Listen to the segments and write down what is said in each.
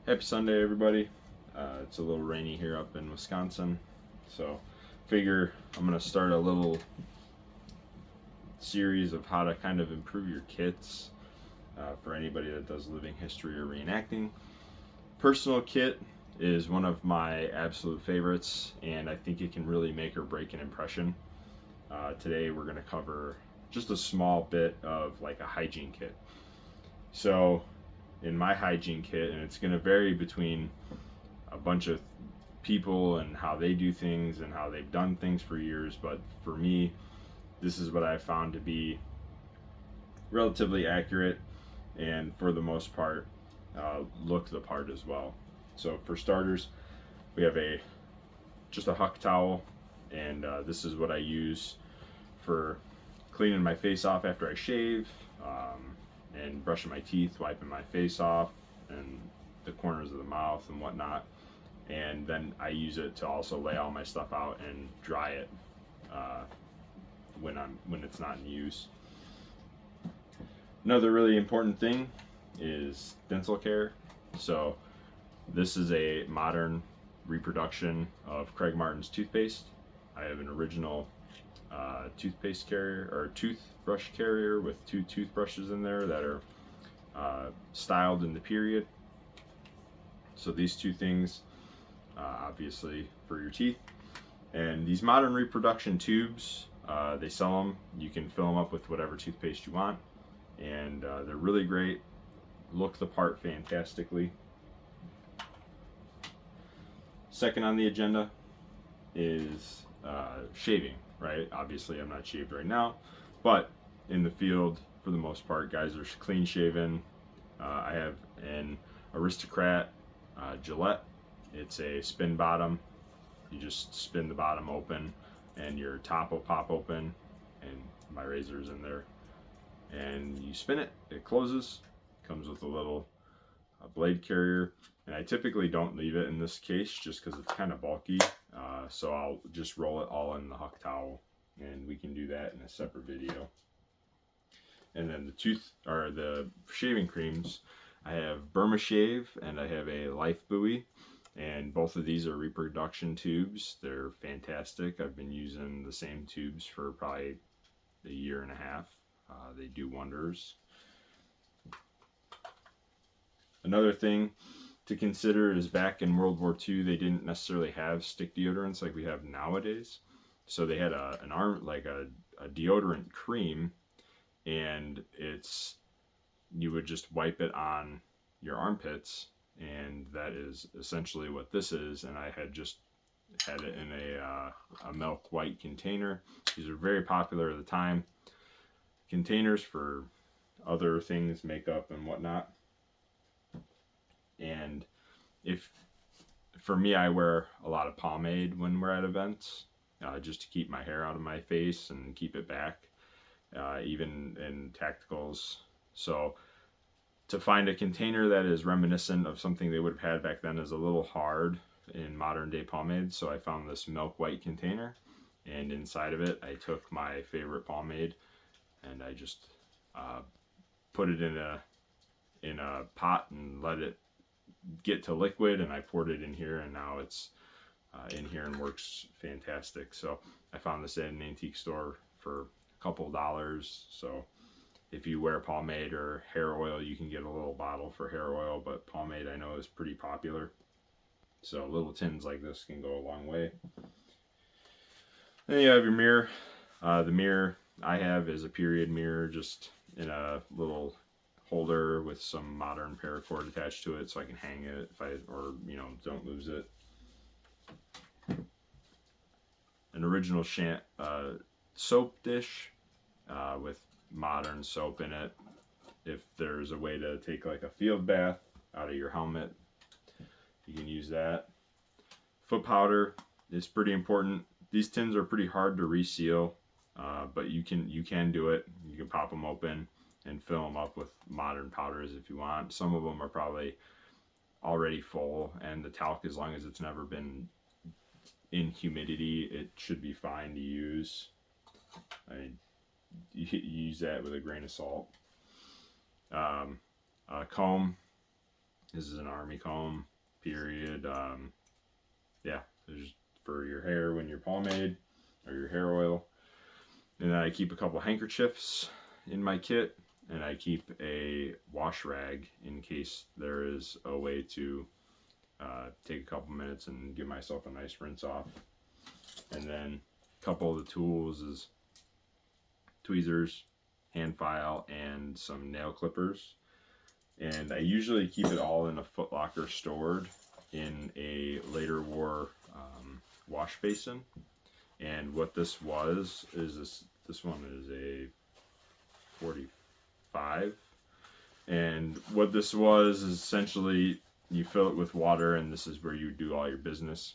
Happy Sunday, everybody. It's a little rainy here up in Wisconsin, so figure I'm gonna start a little series of how to kind of improve your kits for anybody that does living history or reenacting. Personal kit is one of my absolute favorites, and I think it can really make or break an impression. Today, we're gonna cover just a small bit of like a hygiene kit. So, in my hygiene kit, and it's gonna vary between a bunch of people and how they do things and how they've done things for years, but for me, this is what I found to be relatively accurate and for the most part look the part as well. So for starters, we have just a huck towel, and this is what I use for cleaning my face off after I shave, and brushing my teeth, wiping my face off, and the corners of the mouth and whatnot. And then I use it to also lay all my stuff out and dry it uh, when it's not in use. Another really important thing is dental care. So this is a modern reproduction of Craig Martin's toothpaste. I have an original toothpaste carrier or toothbrush carrier with two toothbrushes in there that are styled in the period. So these two things, obviously for your teeth. And these modern reproduction tubes, they sell them. You can fill them up with whatever toothpaste you want, and they're really great. Look the part fantastically. Second on the agenda is shaving. Right? Obviously, I'm not shaved right now, but in the field, for the most part, guys are clean shaven. I have an Aristocrat Gillette. It's a spin bottom. You just spin the bottom open and your top will pop open, and my razor's in there, and you spin it, it closes. Comes with a little blade carrier, and I typically don't leave it in this case just because it's kind of bulky, so I'll just roll it all in the huck towel, and we can do that in a separate video. And then the shaving creams, I have Burma Shave and I have a Life Buoy, and both of these are reproduction tubes. They're fantastic. I've been using the same tubes for probably a year and a half. They do wonders. Another thing to consider is back in World War II, they didn't necessarily have stick deodorants like we have nowadays. So they had a deodorant cream, and you would just wipe it on your armpits, and that is essentially what this is. And I had just had it in a milk white container. These are very popular at the time. Containers for other things, makeup and whatnot. And for me, I wear a lot of pomade when we're at events, just to keep my hair out of my face and keep it back, even in tacticals. So to find a container that is reminiscent of something they would have had back then is a little hard in modern day pomade. So I found this milk white container, and inside of it I took my favorite pomade and I just put it in a pot and let it get to liquid, and I poured it in here, and now it's in here and works fantastic. So I found this at an antique store for a couple dollars. So if you wear pomade or hair oil, you can get a little bottle for hair oil, but pomade I know is pretty popular. So little tins like this can go a long way. Then you have your mirror. The mirror I have is a period mirror, just in a little holder with some modern paracord attached to it, so I can hang it don't lose it. An original soap dish with modern soap in it. If there's a way to take like a field bath out of your helmet, you can use that. Foot powder is pretty important. These tins are pretty hard to reseal, but you can do it. You can pop them open and fill them up with modern powders if you want. Some of them are probably already full, and the talc, as long as it's never been in humidity, it should be fine to use. You use that with a grain of salt. A comb This is an army comb, period. Yeah, just for your hair when you're pomade or your hair oil. And then I keep a couple handkerchiefs in my kit, and I keep a wash rag in case there is a way to take a couple minutes and give myself a nice rinse off. And then a couple of the tools is tweezers, hand file, and some nail clippers. And I usually keep it all in a Foot Locker stored in a later war wash basin. And what this was is this one is a 45. And what this was is essentially you fill it with water, and this is where you do all your business,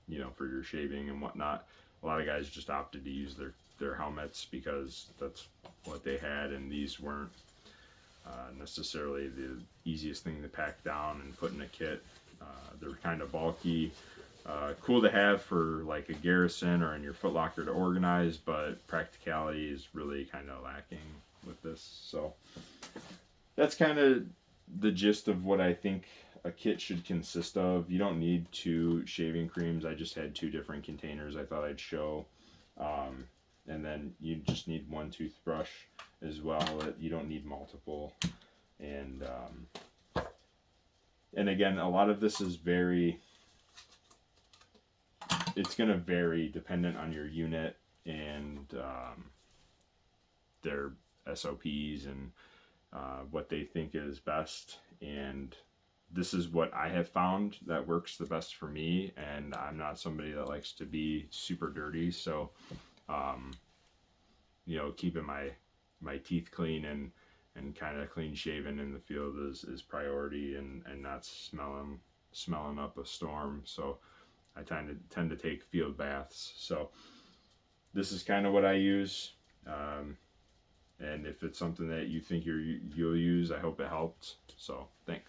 you know, for your shaving and whatnot. A lot of guys just opted to use their helmets because that's what they had, and these weren't necessarily the easiest thing to pack down and put in a kit. They're kind of bulky, cool to have for like a garrison or in your Foot Locker to organize, but practicality is really kind of lacking with this. So that's kind of the gist of what I think a kit should consist of. You don't need 2 shaving creams. I just had 2 different containers I thought I'd show. And then you just need 1 toothbrush as well. You don't need multiple. And again, a lot of this is it's going to vary dependent on your unit and their SOPs and what they think is best. And this is what I have found that works the best for me. And I'm not somebody that likes to be super dirty. So, you know, keeping my teeth clean and kind of clean shaven in the field is priority, and not smelling up a storm. So I tend to take field baths. So this is kind of what I use. And if it's something that you think you'll use, I hope it helped. So thanks.